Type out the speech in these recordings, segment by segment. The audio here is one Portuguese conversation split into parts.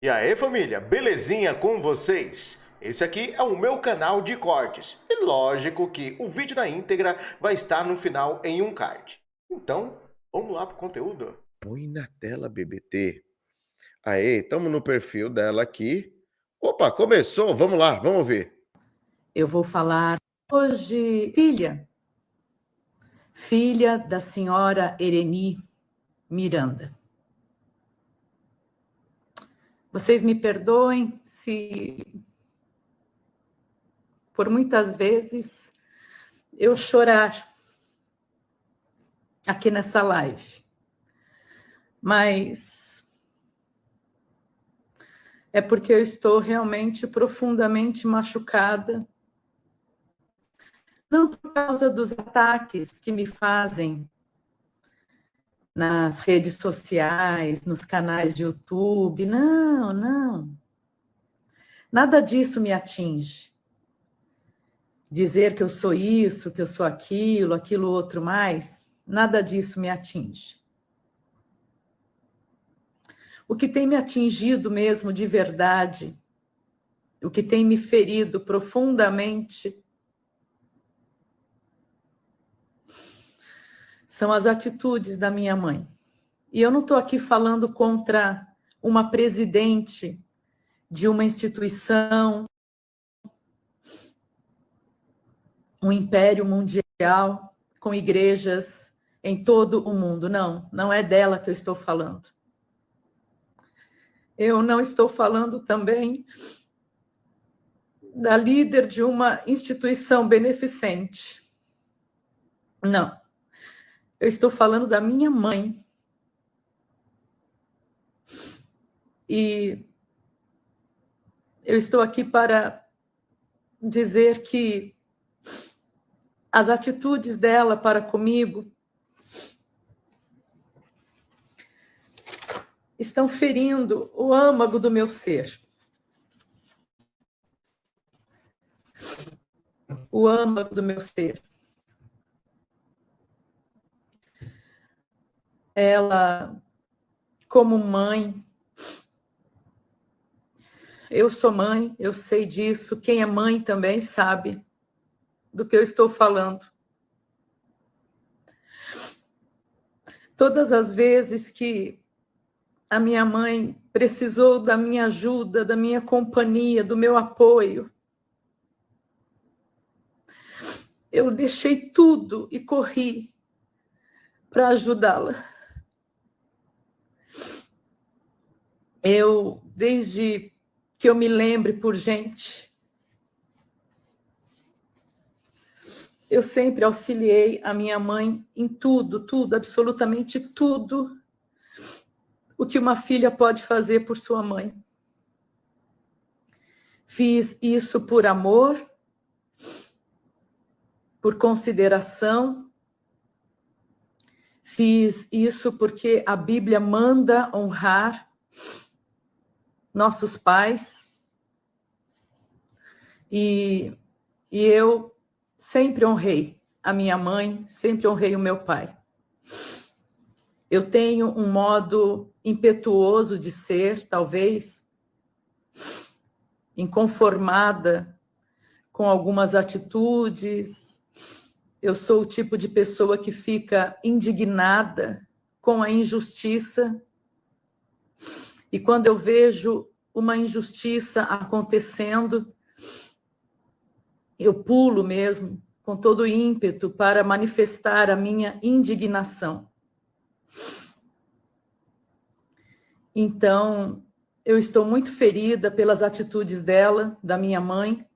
E aí, família, belezinha com vocês? Esse aqui é o meu canal de cortes. E lógico que o vídeo na íntegra vai estar no final em um card. Então, vamos lá pro conteúdo. Põe na tela, BBT. Aê, estamos no perfil dela aqui. Opa, começou, vamos lá, vamos ver. Eu vou falar hoje, filha da senhora Ereni Miranda. Vocês me perdoem se por muitas vezes eu chorar aqui nessa live, mas é porque eu estou realmente profundamente machucada, não por causa dos ataques que me fazem nas redes sociais, nos canais de YouTube, não. Nada disso me atinge. Dizer que eu sou isso, que eu sou aquilo, aquilo outro mais, nada disso me atinge. O que tem me atingido mesmo de verdade, o que tem me ferido profundamente, são as atitudes da minha mãe. E eu não estou aqui falando contra uma presidente de uma instituição, um império mundial com igrejas em todo o mundo. Não é dela que eu estou falando. Eu não estou falando também da líder de uma instituição beneficente. Não. Eu estou falando da minha mãe. E eu estou aqui para dizer que as atitudes dela para comigo estão ferindo o âmago do meu ser. O âmago do meu ser. Ela, como mãe, eu sou mãe, eu sei disso. Quem é mãe também sabe do que eu estou falando. Todas as vezes que a minha mãe precisou da minha ajuda, da minha companhia, do meu apoio, eu deixei tudo e corri para ajudá-la. Eu, desde que eu me lembre por gente, eu sempre auxiliei a minha mãe em tudo, absolutamente tudo o que uma filha pode fazer por sua mãe. Fiz isso por amor, por consideração, fiz isso porque a Bíblia manda honrar nossos pais, e eu sempre honrei a minha mãe, sempre honrei o meu pai. Eu tenho um modo impetuoso de ser, talvez, inconformada com algumas atitudes. Eu sou o tipo de pessoa que fica indignada com a injustiça. E quando eu vejo uma injustiça acontecendo, eu pulo mesmo, com todo ímpeto, para manifestar a minha indignação. Então, eu estou muito ferida pelas atitudes dela, da minha mãe,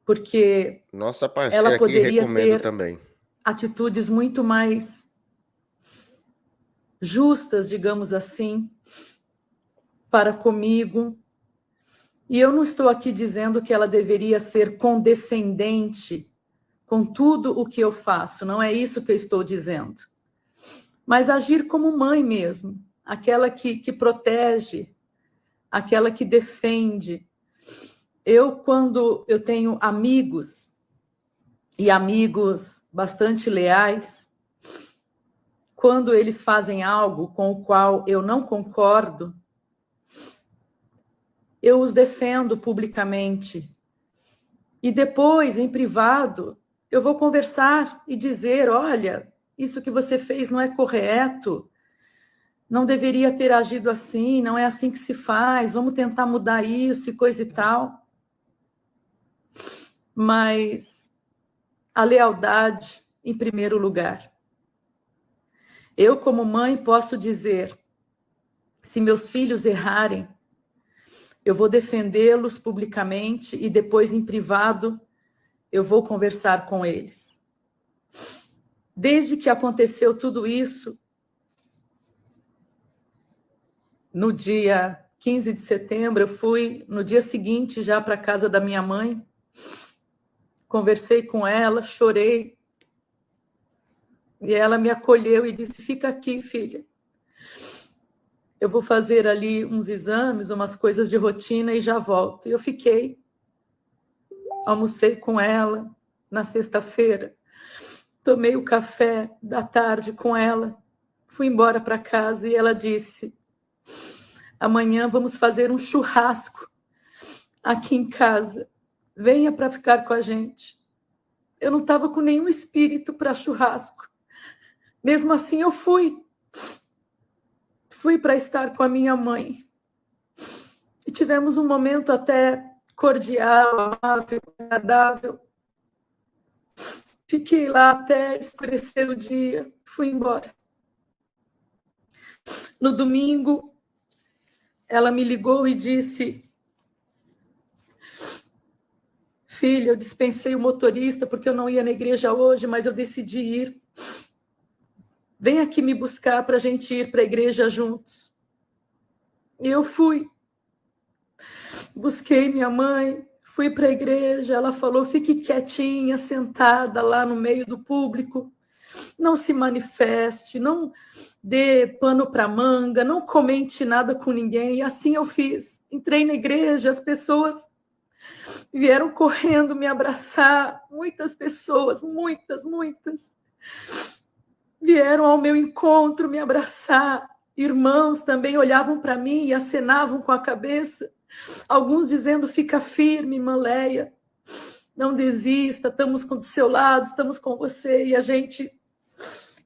porque Nossa parceira ela aqui poderia recomendo ter também. atitudes muito mais justas, digamos assim, para comigo. E eu não estou aqui dizendo que ela deveria ser condescendente com tudo o que eu faço, não é isso que eu estou dizendo. Mas agir como mãe mesmo, aquela que protege, aquela que defende. Eu, quando eu tenho amigos, e amigos bastante leais, quando eles fazem algo com o qual eu não concordo, eu os defendo publicamente. E depois, em privado, eu vou conversar e dizer, olha, isso que você fez não é correto, não deveria ter agido assim, não é assim que se faz, vamos tentar mudar isso e coisa e tal. Mas a lealdade em primeiro lugar. Eu, como mãe, posso dizer, se meus filhos errarem, eu vou defendê-los publicamente e depois, em privado, eu vou conversar com eles. Desde que aconteceu tudo isso, no dia 15 de setembro, eu fui no dia seguinte já para a casa da minha mãe, conversei com ela, chorei, e ela me acolheu e disse, fica aqui, filha. Eu vou fazer ali uns exames, umas coisas de rotina e já volto. E eu fiquei, almocei com ela na sexta-feira, tomei o café da tarde com ela, fui embora para casa e ela disse, amanhã vamos fazer um churrasco aqui em casa, venha para ficar com a gente. Eu não estava com nenhum espírito para churrasco. Mesmo assim, eu fui. Fui para estar com a minha mãe. E tivemos um momento até cordial, amável, agradável. Fiquei lá até escurecer o dia, fui embora. No domingo, ela me ligou e disse, filha, eu dispensei o motorista porque eu não ia na igreja hoje, mas eu decidi ir. Vem aqui me buscar para a gente ir para a igreja juntos. E eu fui. Busquei minha mãe, fui para a igreja, ela falou, fique quietinha, sentada lá no meio do público, não se manifeste, não dê pano para manga, não comente nada com ninguém. E assim eu fiz. Entrei na igreja, as pessoas vieram correndo me abraçar, muitas pessoas, muitas, vieram ao meu encontro me abraçar. Irmãos também olhavam para mim e acenavam com a cabeça, alguns dizendo, fica firme, irmã Leia, não desista, estamos do seu lado, estamos com você.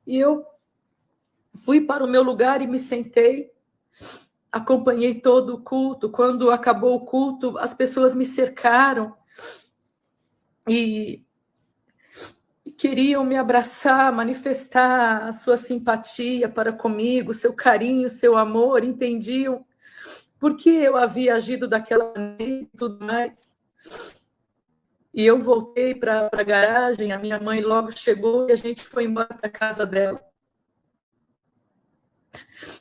E eu fui para o meu lugar e me sentei, acompanhei todo o culto. Quando acabou o culto, as pessoas me cercaram e queriam me abraçar, manifestar a sua simpatia para comigo, seu carinho, seu amor, entendiam por que eu havia agido daquela maneira e tudo mais. E eu voltei para a garagem, a minha mãe logo chegou e a gente foi embora para a casa dela.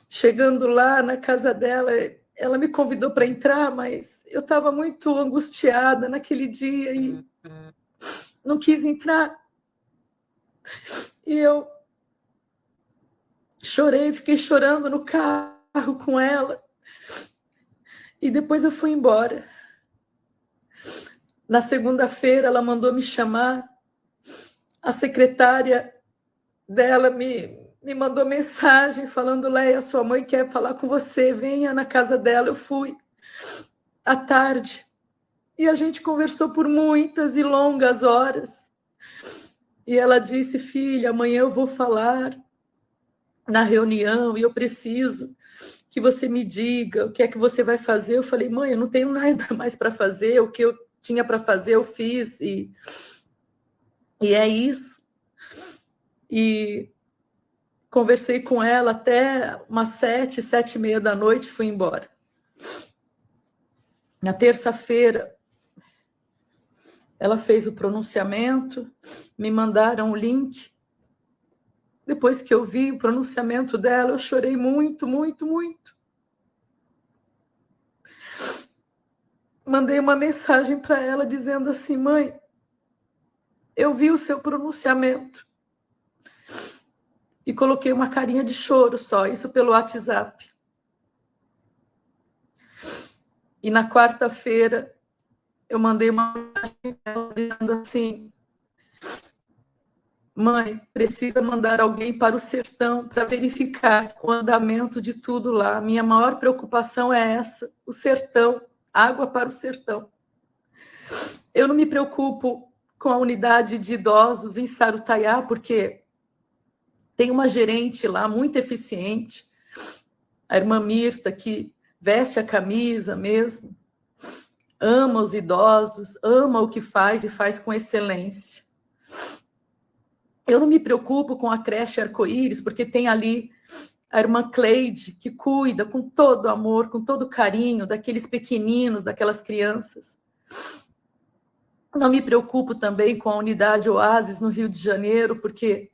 Chegando lá na casa dela, ela me convidou para entrar, mas eu estava muito angustiada naquele dia e não quis entrar. E eu chorei, fiquei chorando no carro com ela. E depois eu fui embora. Na segunda-feira, ela mandou me chamar. A secretária dela me mandou mensagem falando, Leia, sua mãe quer falar com você, venha na casa dela. Eu fui à tarde. E a gente conversou por muitas e longas horas. E ela disse, filha, amanhã eu vou falar na reunião e eu preciso que você me diga o que é que você vai fazer. Eu falei, mãe, eu não tenho nada mais para fazer, o que eu tinha para fazer eu fiz, e é isso. E conversei com ela até umas 7h30 da noite, fui embora. Na terça-feira, ela fez o pronunciamento, me mandaram o link. Depois que eu vi o pronunciamento dela, eu chorei muito. Mandei uma mensagem para ela dizendo assim, mãe, eu vi o seu pronunciamento. E coloquei uma carinha de choro só, isso pelo WhatsApp. E na quarta-feira, eu mandei uma mensagem para ela dizendo assim, mãe, precisa mandar alguém para o sertão para verificar o andamento de tudo lá. Minha maior preocupação é essa, o sertão, água para o sertão. Eu não me preocupo com a unidade de idosos em Sarutaiá, porque tem uma gerente lá muito eficiente, a irmã Mirta, que veste a camisa mesmo, ama os idosos, ama o que faz e faz com excelência. Eu não me preocupo com a creche Arco-Íris, porque tem ali a irmã Cleide, que cuida com todo amor, com todo carinho daqueles pequeninos, daquelas crianças. Não me preocupo também com a unidade Oasis no Rio de Janeiro, porque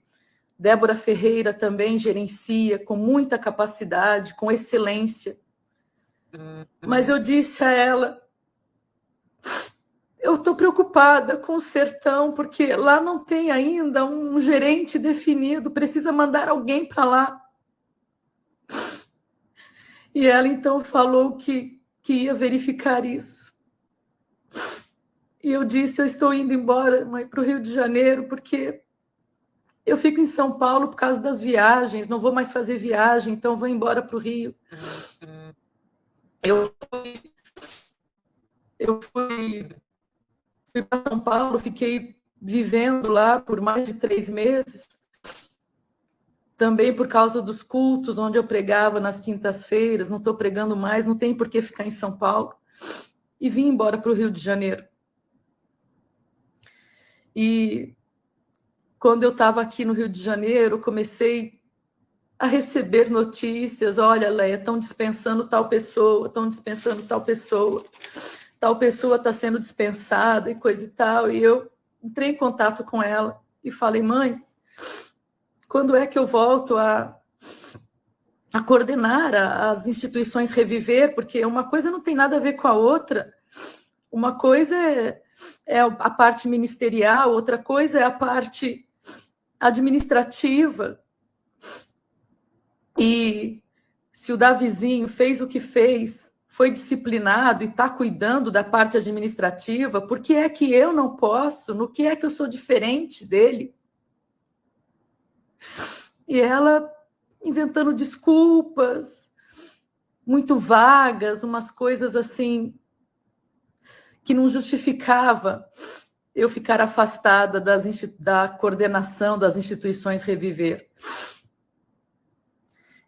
Débora Ferreira também gerencia com muita capacidade, com excelência. Mas eu disse a ela, eu estou preocupada com o sertão, porque lá não tem ainda um gerente definido, precisa mandar alguém para lá. E ela então falou que ia verificar isso. E eu disse, eu estou indo embora, mãe, para o Rio de Janeiro, porque eu fico em São Paulo por causa das viagens, não vou mais fazer viagem, então vou embora para o Rio. Eu fui para São Paulo, fiquei vivendo lá por mais de 3 meses, também por causa dos cultos, onde eu pregava nas quintas-feiras, não estou pregando mais, não tem por que ficar em São Paulo, e vim embora para o Rio de Janeiro. E quando eu estava aqui no Rio de Janeiro, comecei a receber notícias, olha, Leia, estão dispensando tal pessoa está sendo dispensada e coisa e tal, e eu entrei em contato com ela e falei, mãe, quando é que eu volto a coordenar as instituições Reviver, porque uma coisa não tem nada a ver com a outra, uma coisa é a parte ministerial, outra coisa é a parte administrativa. E se o Davizinho fez o que fez, foi disciplinado e está cuidando da parte administrativa, por que é que eu não posso? No que é que eu sou diferente dele? E ela inventando desculpas muito vagas, umas coisas assim que não justificava eu ficar afastada da coordenação das instituições Reviver.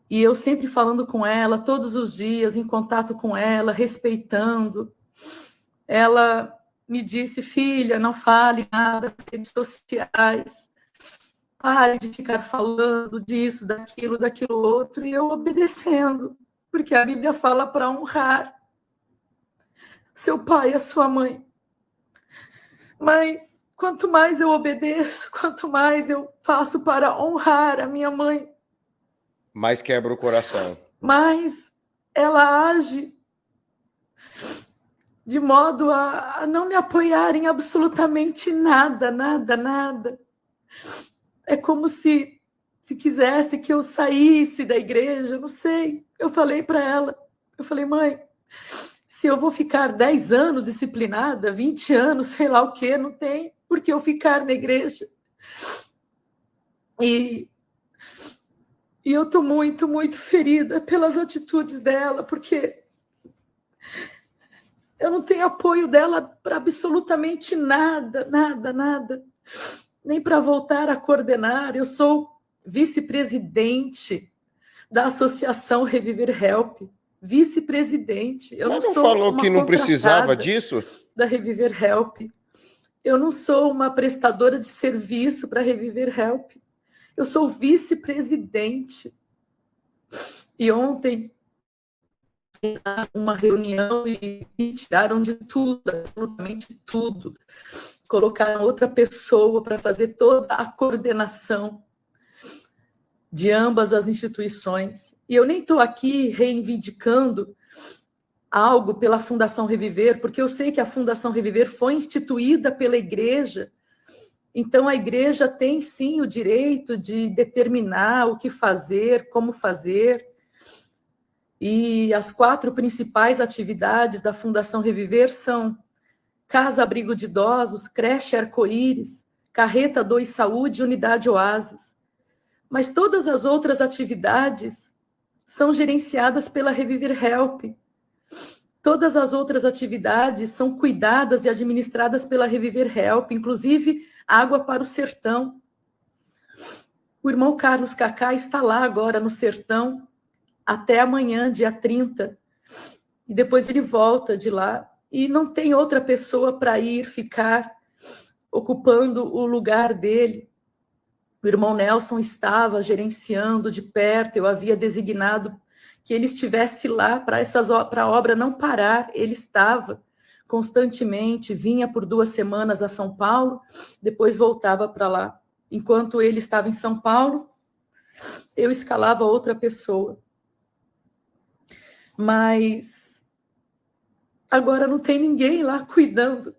E eu sempre falando com ela, todos os dias, em contato com ela, respeitando. Ela me disse, filha, não fale nada nas redes sociais, pare de ficar falando disso, daquilo outro, e eu obedecendo, porque a Bíblia fala para honrar seu pai e a sua mãe. Mas quanto mais eu obedeço, quanto mais eu faço para honrar a minha mãe, mais quebra o coração. Mas ela age de modo a não me apoiar em absolutamente nada. É como se quisesse que eu saísse da igreja, não sei. Eu falei para ela, mãe, se eu vou ficar 10 anos disciplinada, 20 anos, sei lá o quê, não tem por que eu ficar na igreja. E eu estou muito, muito ferida pelas atitudes dela, porque eu não tenho apoio dela para absolutamente nada. Nem para voltar a coordenar. Eu sou vice-presidente da Associação Reviver Help. Vice-presidente. Eu Mas não não sou falou uma que não precisava contratada disso? Da Reviver Help. Eu não sou uma prestadora de serviço para Reviver Help. Eu sou vice-presidente. E ontem, uma reunião e tiraram de tudo, absolutamente tudo. Colocaram outra pessoa para fazer toda a coordenação de ambas as instituições. E eu nem estou aqui reivindicando algo pela Fundação Reviver, porque eu sei que a Fundação Reviver foi instituída pela igreja. Então, a igreja tem, sim, o direito de determinar o que fazer, como fazer. E as 4 principais atividades da Fundação Reviver são Casa Abrigo de Idosos, Creche Arco-Íris, Carreta 2 Saúde e Unidade Oasis. Mas todas as outras atividades são gerenciadas pela Reviver Help. Todas as outras atividades são cuidadas e administradas pela Reviver Help, inclusive água para o sertão. O irmão Carlos Cacá está lá agora no sertão, até amanhã, dia 30, e depois ele volta de lá, e não tem outra pessoa para ir ficar ocupando o lugar dele. O irmão Nelson estava gerenciando de perto, eu havia designado que ele estivesse lá para a obra não parar. Ele estava constantemente, vinha por 2 semanas a São Paulo, depois voltava para lá. Enquanto ele estava em São Paulo, eu escalava outra pessoa. Mas agora não tem ninguém lá cuidando.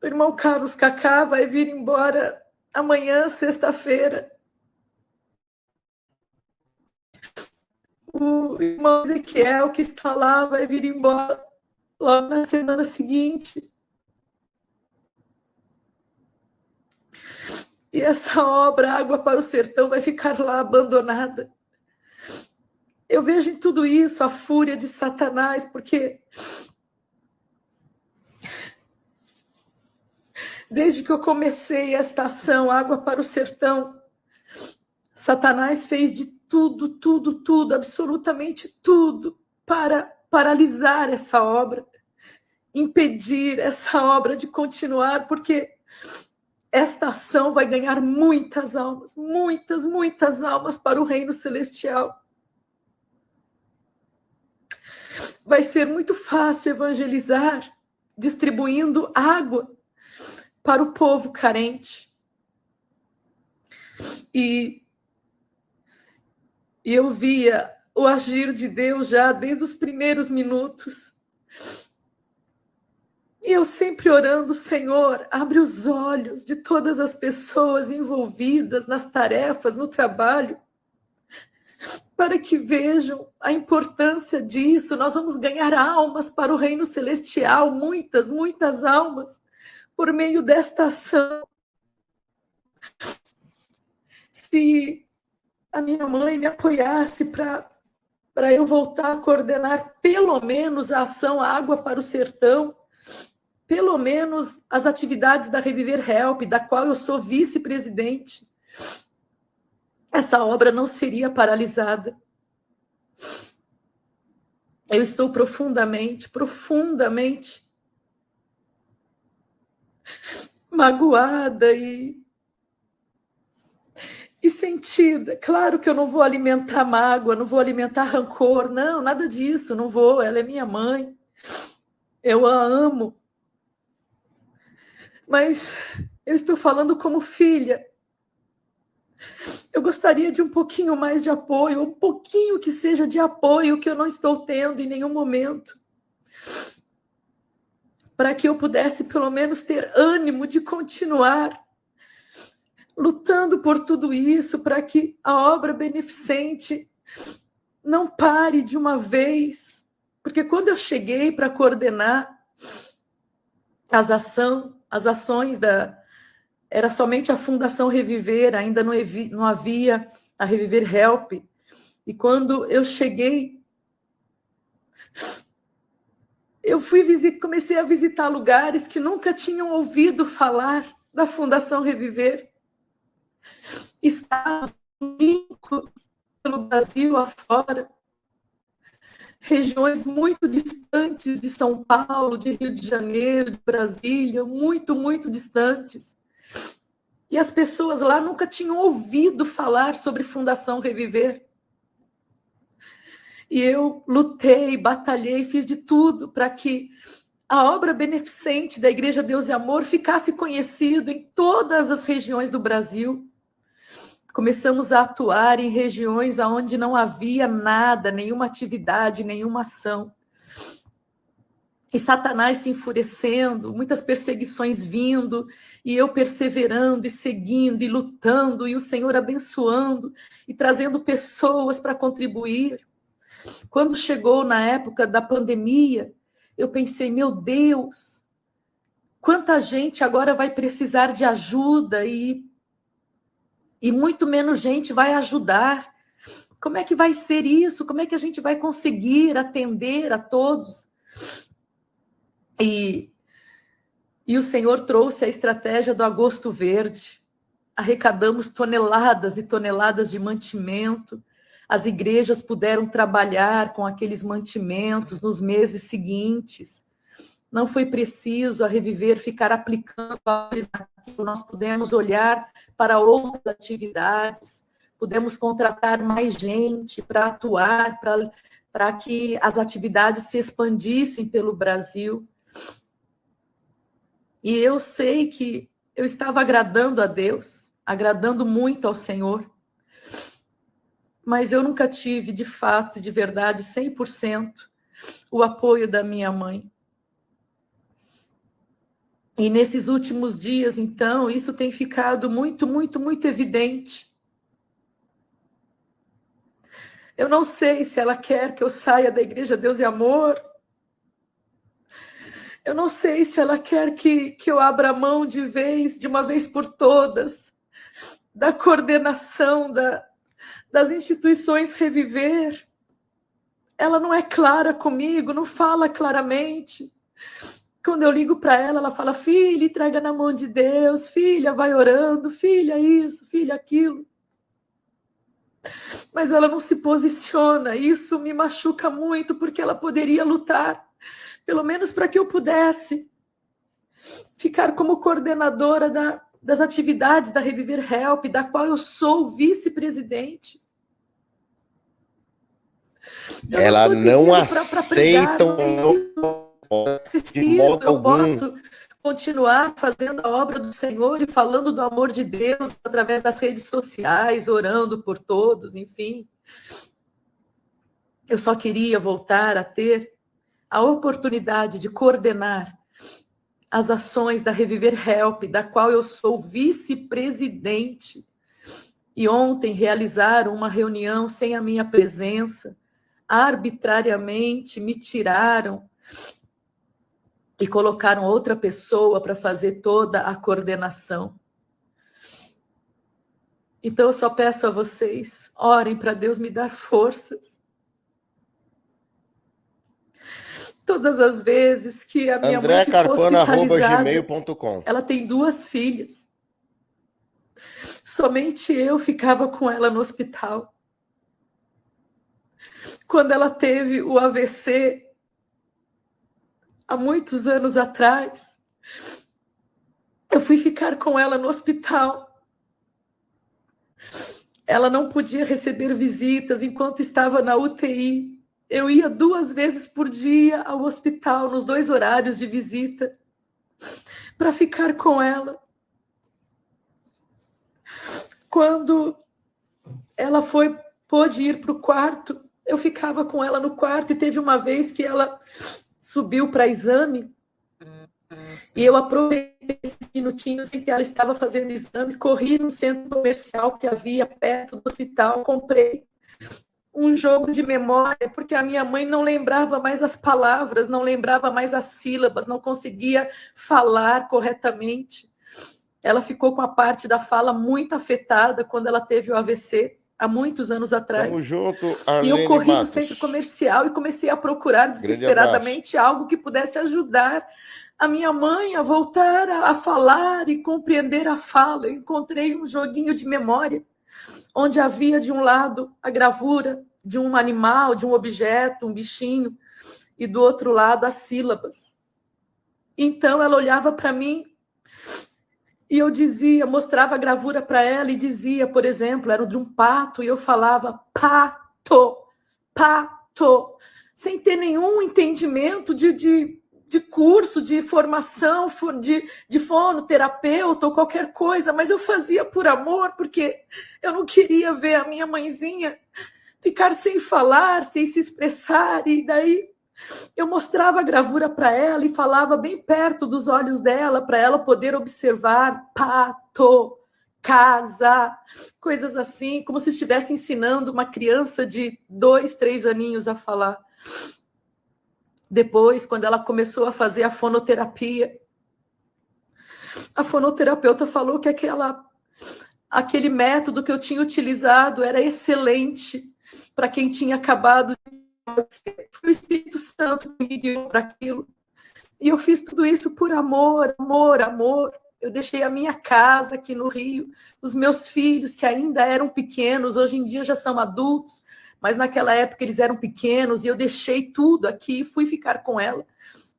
O irmão Carlos Cacá vai vir embora amanhã, sexta-feira. O irmão Ezequiel, que está lá, vai vir embora logo na semana seguinte. E essa obra, Água para o Sertão, vai ficar lá abandonada. Eu vejo em tudo isso a fúria de Satanás, porque desde que eu comecei esta ação, Água para o Sertão, Satanás fez de tudo, absolutamente tudo, para paralisar essa obra, impedir essa obra de continuar, porque esta ação vai ganhar muitas almas, muitas almas para o reino celestial. Vai ser muito fácil evangelizar, distribuindo água para o povo carente. E eu via o agir de Deus já desde os primeiros minutos. E eu sempre orando, Senhor, abre os olhos de todas as pessoas envolvidas nas tarefas, no trabalho, para que vejam a importância disso. Nós vamos ganhar almas para o reino celestial, muitas almas, por meio desta ação. Se a minha mãe me apoiasse para eu voltar a coordenar pelo menos a ação Água para o Sertão, pelo menos as atividades da Reviver Help, da qual eu sou vice-presidente, essa obra não seria paralisada. Eu estou profundamente magoada e sentida. Claro que eu não vou alimentar mágoa, não vou alimentar rancor, não, nada disso, não vou. Ela é minha mãe, eu a amo. Mas eu estou falando como filha. Eu gostaria de um pouquinho mais de apoio, um pouquinho que seja de apoio que eu não estou tendo em nenhum momento, para que eu pudesse pelo menos ter ânimo de continuar lutando por tudo isso, para que a obra beneficente não pare de uma vez. Porque quando eu cheguei para coordenar as ações era somente a Fundação Reviver, ainda não havia a Reviver Help. E quando eu cheguei, eu comecei a visitar lugares que nunca tinham ouvido falar da Fundação Reviver. Estados pelo Brasil afora, regiões muito distantes de São Paulo, de Rio de Janeiro, de Brasília, muito distantes. E as pessoas lá nunca tinham ouvido falar sobre Fundação Reviver. E eu lutei, batalhei, fiz de tudo para que a obra beneficente da Igreja Deus e Amor ficasse conhecida em todas as regiões do Brasil. Começamos a atuar em regiões onde não havia nada, nenhuma atividade, nenhuma ação. E Satanás se enfurecendo, muitas perseguições vindo, e eu perseverando e seguindo e lutando, e o Senhor abençoando e trazendo pessoas para contribuir. Quando chegou na época da pandemia, eu pensei, meu Deus, quanta gente agora vai precisar de ajuda e muito menos gente vai ajudar. Como é que vai ser isso? Como é que a gente vai conseguir atender a todos? E o Senhor trouxe a estratégia do Agosto Verde. Arrecadamos toneladas e toneladas de mantimento. As igrejas puderam trabalhar com aqueles mantimentos nos meses seguintes. Não foi preciso a Reviver ficar aplicando aquilo. Nós pudemos olhar para outras atividades, pudemos contratar mais gente para atuar, para que as atividades se expandissem pelo Brasil. E eu sei que eu estava agradando a Deus, agradando muito ao Senhor, mas eu nunca tive, de fato, de verdade, 100% o apoio da minha mãe. E nesses últimos dias, então, isso tem ficado muito, muito, muito evidente. Eu não sei se ela quer que eu saia da Igreja Deus e Amor. Eu não sei se ela quer que eu abra mão de uma vez por todas, da coordenação das instituições Reviver. Ela não é clara comigo, não fala claramente. Quando eu ligo para ela, ela fala: filha, entrega na mão de Deus, filha, vai orando, filha, isso, filha, aquilo. Mas ela não se posiciona, isso me machuca muito, porque ela poderia lutar, pelo menos para que eu pudesse ficar como coordenadora das atividades da Reviver Help, da qual eu sou vice-presidente. Ela não aceita de modo algum. Eu posso continuar fazendo a obra do Senhor e falando do amor de Deus através das redes sociais, orando por todos, enfim. Eu só queria voltar a ter a oportunidade de coordenar as ações da Reviver Help, da qual eu sou vice-presidente. E ontem realizaram uma reunião sem a minha presença, arbitrariamente me tiraram e colocaram outra pessoa para fazer toda a coordenação. Então eu só peço a vocês, orem para Deus me dar forças. Todas as vezes que a minha mãe ficou hospitalizada, ela tem 2 filhas. Somente eu ficava com ela no hospital. Quando ela teve o AVC, há muitos anos atrás, eu fui ficar com ela no hospital. Ela não podia receber visitas enquanto estava na UTI. Eu ia 2 vezes por dia ao hospital, nos 2 horários de visita, para ficar com ela. Quando ela pôde ir para o quarto, eu ficava com ela no quarto, e teve uma vez que ela subiu para exame, e eu aproveitei esses minutinhos em que ela estava fazendo exame, corri no centro comercial que havia perto do hospital, comprei um jogo de memória, porque a minha mãe não lembrava mais as palavras, não lembrava mais as sílabas, não conseguia falar corretamente. Ela ficou com a parte da fala muito afetada quando ela teve o AVC, há muitos anos atrás. Tamo junto, e eu corri no centro comercial e comecei a procurar desesperadamente algo que pudesse ajudar a minha mãe a voltar a falar e compreender a fala. Eu encontrei um joguinho de memória, onde havia de um lado a gravura de um animal, de um objeto, um bichinho, e do outro lado as sílabas. Então ela olhava para mim e eu dizia, mostrava a gravura para ela e dizia, por exemplo, era de um pato, e eu falava pato, pato, sem ter nenhum entendimento de curso, de formação, de fonoterapeuta ou qualquer coisa, mas eu fazia por amor, porque eu não queria ver a minha mãezinha ficar sem falar, sem se expressar, e daí eu mostrava a gravura para ela e falava bem perto dos olhos dela, para ela poder observar pato, casa, coisas assim, como se estivesse ensinando uma criança de 2, 3 aninhos a falar. Depois, quando ela começou a fazer a fonoterapia, a fonoterapeuta falou que aquele método que eu tinha utilizado era excelente, para quem tinha acabado de nascer. Foi o Espírito Santo que me guiou para aquilo. E eu fiz tudo isso por amor, amor, amor. Eu deixei a minha casa aqui no Rio, os meus filhos, que ainda eram pequenos, hoje em dia já são adultos, mas naquela época eles eram pequenos, e eu deixei tudo aqui, fui ficar com ela.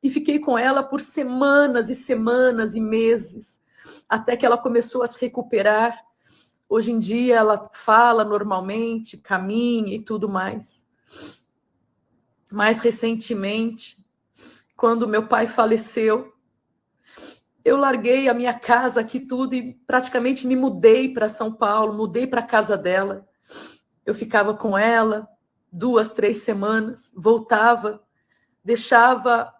E fiquei com ela por semanas e semanas e meses, até que ela começou a se recuperar. Hoje em dia ela fala normalmente, caminha e tudo mais. Mais recentemente, quando meu pai faleceu, eu larguei a minha casa aqui tudo e praticamente me mudei para São Paulo, mudei para a casa dela. Eu ficava com ela 2, 3 semanas, voltava, deixava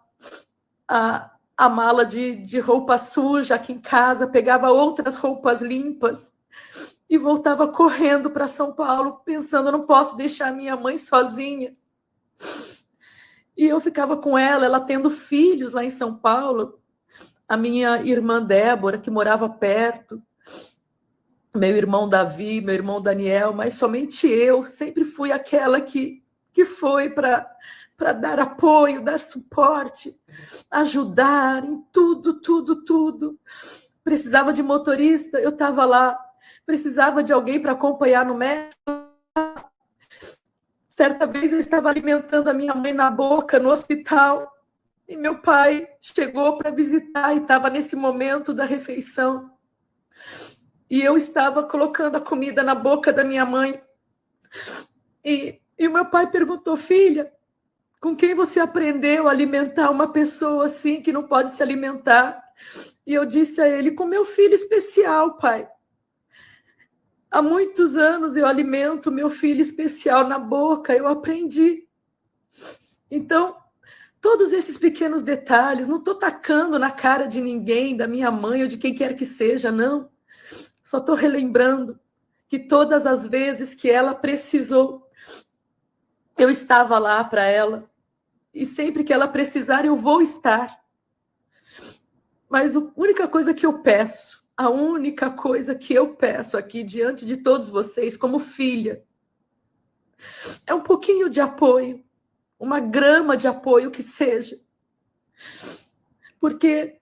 a mala de roupa suja aqui em casa, pegava outras roupas limpas e voltava correndo para São Paulo, pensando, não posso deixar minha mãe sozinha. E eu ficava com ela tendo filhos lá em São Paulo, a minha irmã Débora, que morava perto, meu irmão Davi, meu irmão Daniel, mas somente eu sempre fui aquela que foi para dar apoio, dar suporte, ajudar em tudo, tudo, tudo. Precisava de motorista, eu estava lá. Precisava de alguém para acompanhar no médico. Certa vez eu estava alimentando a minha mãe na boca, no hospital, e meu pai chegou para visitar e estava nesse momento da refeição. E eu estava colocando a comida na boca da minha mãe. E o meu pai perguntou, filha, com quem você aprendeu a alimentar uma pessoa assim que não pode se alimentar? E eu disse a ele, com meu filho especial, pai. Há muitos anos eu alimento meu filho especial na boca, eu aprendi. Então, todos esses pequenos detalhes, não estou tacando na cara de ninguém, da minha mãe ou de quem quer que seja, não. Só estou relembrando que todas as vezes que ela precisou, eu estava lá para ela. E sempre que ela precisar, eu vou estar. Mas a única coisa que eu peço, a única coisa que eu peço aqui diante de todos vocês, como filha, é um pouquinho de apoio, uma grama de apoio que seja. Porque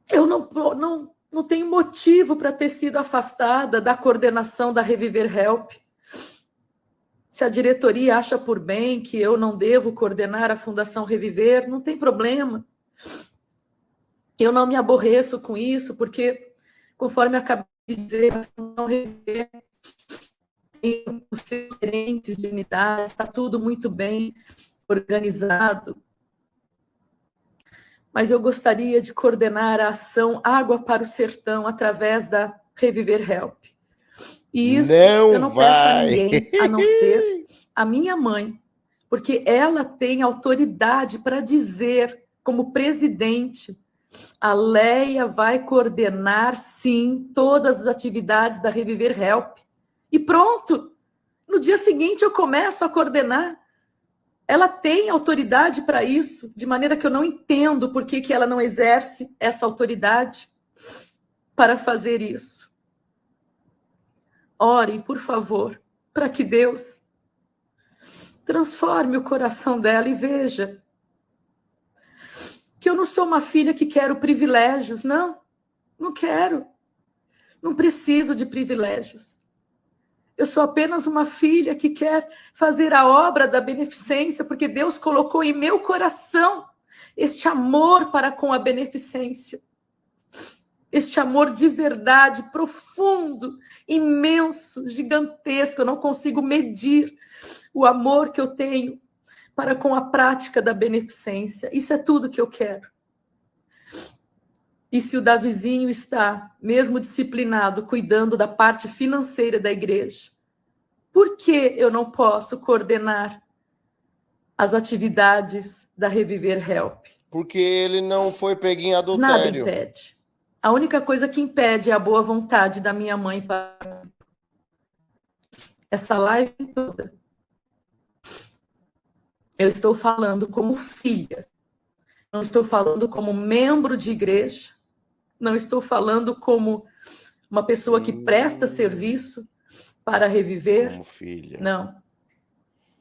eu não tenho motivo para ter sido afastada da coordenação da Reviver Help. Se a diretoria acha por bem que eu não devo coordenar a Fundação Reviver, não tem problema. Eu não me aborreço com isso, porque, conforme eu acabei de dizer, a Fundação Reviver tem os seus gerentes de unidades, está tudo muito bem organizado. Mas eu gostaria de coordenar a ação Água para o Sertão através da Reviver Help. E isso eu não peço a ninguém, a não ser a minha mãe, porque ela tem autoridade para dizer, como presidente, a Leia vai coordenar, sim, todas as atividades da Reviver Help. E pronto, no dia seguinte eu começo a coordenar. Ela tem autoridade para isso, de maneira que eu não entendo por que ela não exerce essa autoridade para fazer isso. Orem, por favor, para que Deus transforme o coração dela e veja que eu não sou uma filha que quero privilégios, não quero, não preciso de privilégios. Eu sou apenas uma filha que quer fazer a obra da beneficência, porque Deus colocou em meu coração este amor para com a beneficência. Este amor de verdade, profundo, imenso, gigantesco. Eu não consigo medir o amor que eu tenho para com a prática da beneficência. Isso é tudo que eu quero. E se o Davizinho está, mesmo disciplinado, cuidando da parte financeira da igreja, por que eu não posso coordenar as atividades da Reviver Help? Porque ele não foi pego em adultério. Nada impede. A única coisa que impede é a boa vontade da minha mãe para essa live toda. Eu estou falando como filha, não estou falando como membro de igreja, não estou falando como uma pessoa que presta serviço para reviver? Como filha. Não.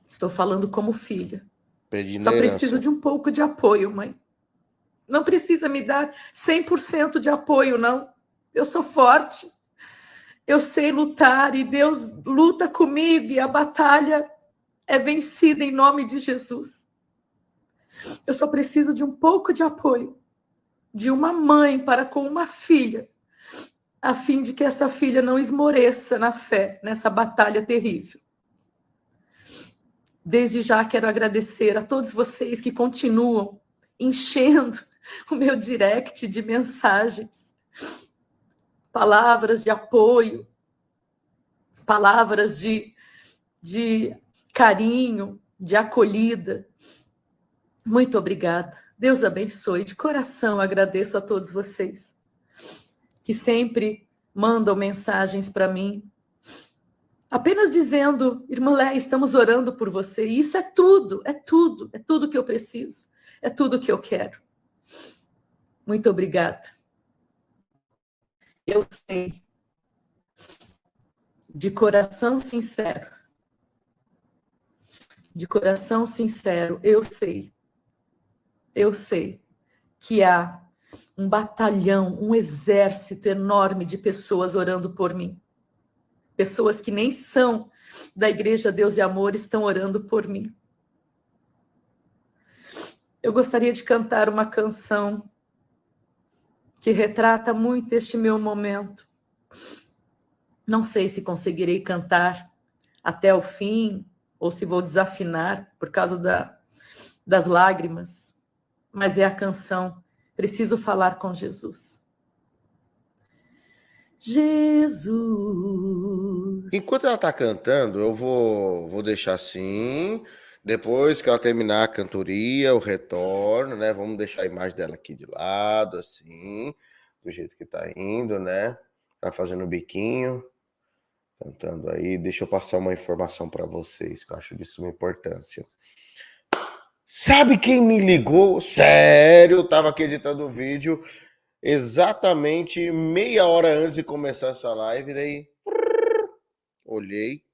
Estou falando como filha. Pedindo Só herança. preciso de um pouco de apoio, mãe. Não precisa me dar 100% de apoio, não. Eu sou forte. Eu sei lutar e Deus luta comigo e a batalha é vencida em nome de Jesus. Eu só preciso de um pouco de apoio de uma mãe para com uma filha, a fim de que essa filha não esmoreça na fé, nessa batalha terrível. Desde já quero agradecer a todos vocês que continuam enchendo o meu direct de mensagens, palavras de apoio, palavras de carinho, de acolhida. Muito obrigada. Deus abençoe. De coração agradeço a todos vocês que sempre mandam mensagens para mim, apenas dizendo, irmã Léia, estamos orando por você. E isso é tudo que eu preciso, é tudo que eu quero. Muito obrigada. Eu sei, de coração sincero, eu sei que há um batalhão, um exército enorme de pessoas orando por mim. Pessoas que nem são da Igreja Deus e Amor estão orando por mim. Eu gostaria de cantar uma canção que retrata muito este meu momento. Não sei se conseguirei cantar até o fim, ou se vou desafinar por causa das lágrimas, mas é a canção Preciso Falar com Jesus. Jesus. Enquanto ela tá cantando, eu vou deixar assim. Depois que ela terminar a cantoria, eu retorno, né? Vamos deixar a imagem dela aqui de lado, assim, do jeito que tá indo, né? Tá fazendo o biquinho, cantando aí. Deixa eu passar uma informação para vocês, que eu acho de suma importância. Sabe quem me ligou? Sério, eu tava aqui editando o vídeo exatamente meia hora antes de começar essa live, daí olhei,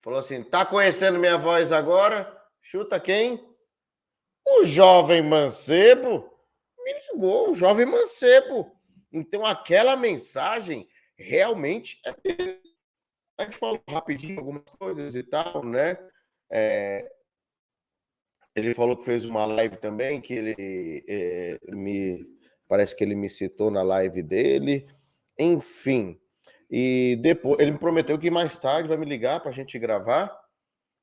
falou assim, tá conhecendo minha voz agora? Chuta quem? O jovem mancebo. Me ligou, o jovem mancebo. Então aquela mensagem realmente é dele. A gente falou rapidinho algumas coisas e tal, né? Ele falou que fez uma live também, que ele parece que ele me citou na live dele. Enfim. E depois ele me prometeu que mais tarde vai me ligar para a gente gravar,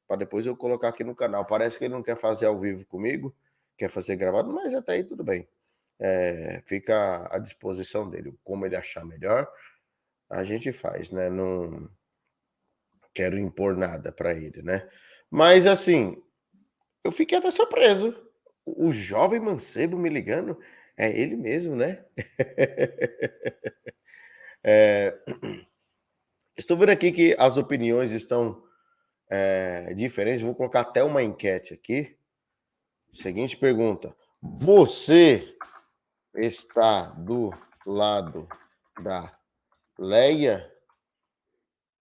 para depois eu colocar aqui no canal. Parece que ele não quer fazer ao vivo comigo, quer fazer gravado, mas até aí tudo bem. Fica à disposição dele. Como ele achar melhor, a gente faz, né? Não quero impor nada para ele, né? Mas assim, eu fiquei até surpreso. O jovem mancebo me ligando, é ele mesmo, né? Estou vendo aqui que as opiniões estão diferentes. Vou colocar até uma enquete aqui. Seguinte pergunta: você está do lado da Leia?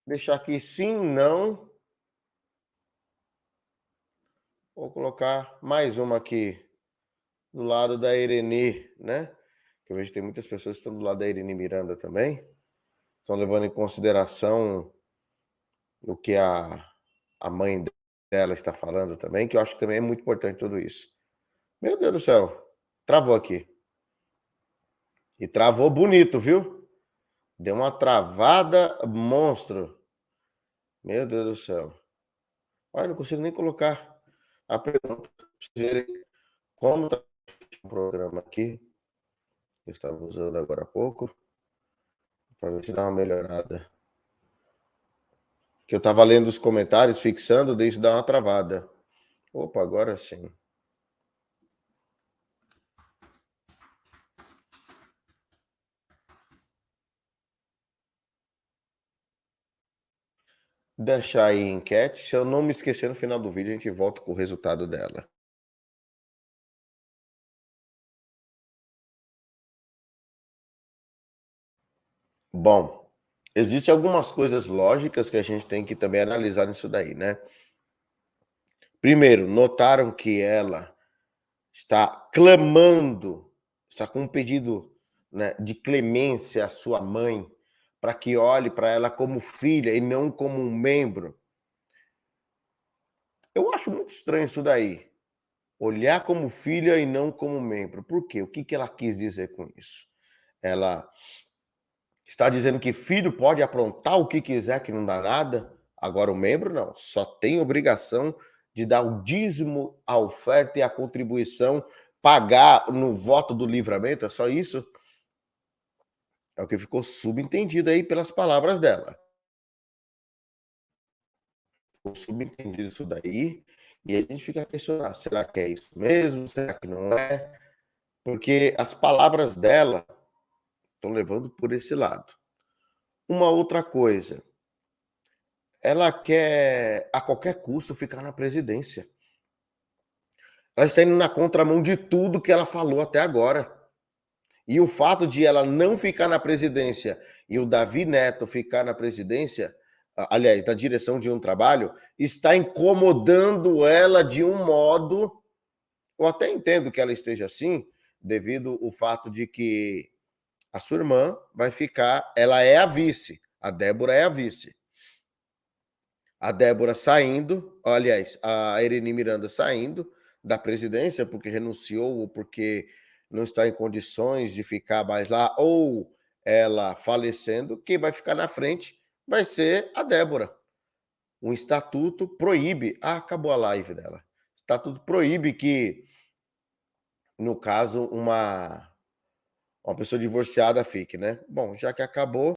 Deixar aqui sim, não. Vou colocar mais uma aqui do lado da Irene, né? Que eu vejo que tem muitas pessoas que estão do lado da Irene Miranda também. Estão levando em consideração o que a mãe dela está falando também, que eu acho que também é muito importante tudo isso. Meu Deus do céu, travou aqui. E travou bonito, viu? Deu uma travada monstro. Meu Deus do céu. Olha, não consigo nem colocar a pergunta para vocês verem como está o programa aqui. Que eu estava usando agora há pouco. Para ver se dá uma melhorada. Que eu estava lendo os comentários, fixando, daí isso dá uma travada. Opa, agora sim. Deixar aí a enquete. Se eu não me esquecer, no final do vídeo a gente volta com o resultado dela. Bom, existem algumas coisas lógicas que a gente tem que também analisar nisso daí, né? Primeiro, notaram que ela está clamando, está com um pedido, né, de clemência à sua mãe, para que olhe para ela como filha e não como um membro. Eu acho muito estranho isso daí. Olhar como filha e não como membro. Por quê? O que ela quis dizer com isso? Ela está dizendo que filho pode aprontar o que quiser, que não dá nada. Agora o membro não, só tem obrigação de dar o dízimo, a oferta e a contribuição, pagar no voto do livramento, é só isso? É o que ficou subentendido aí pelas palavras dela. Ficou subentendido isso daí, e a gente fica a questionar, será que é isso mesmo? Será que não é? Porque as palavras dela estão levando por esse lado. Uma outra coisa, ela quer a qualquer custo ficar na presidência. Ela está indo na contramão de tudo que ela falou até agora. E o fato de ela não ficar na presidência e o Davi Neto ficar na presidência, aliás, na direção de um trabalho, está incomodando ela de um modo. Eu até entendo que ela esteja assim, devido ao fato de que a sua irmã vai ficar, ela é a vice, a Débora é a vice. A Débora saindo, aliás, a Ereni Miranda saindo da presidência porque renunciou ou porque não está em condições de ficar mais lá, ou ela falecendo, quem vai ficar na frente vai ser a Débora. O estatuto proíbe. Acabou a live dela. O estatuto proíbe que, no caso, uma pessoa divorciada fique, né? Bom, já que acabou,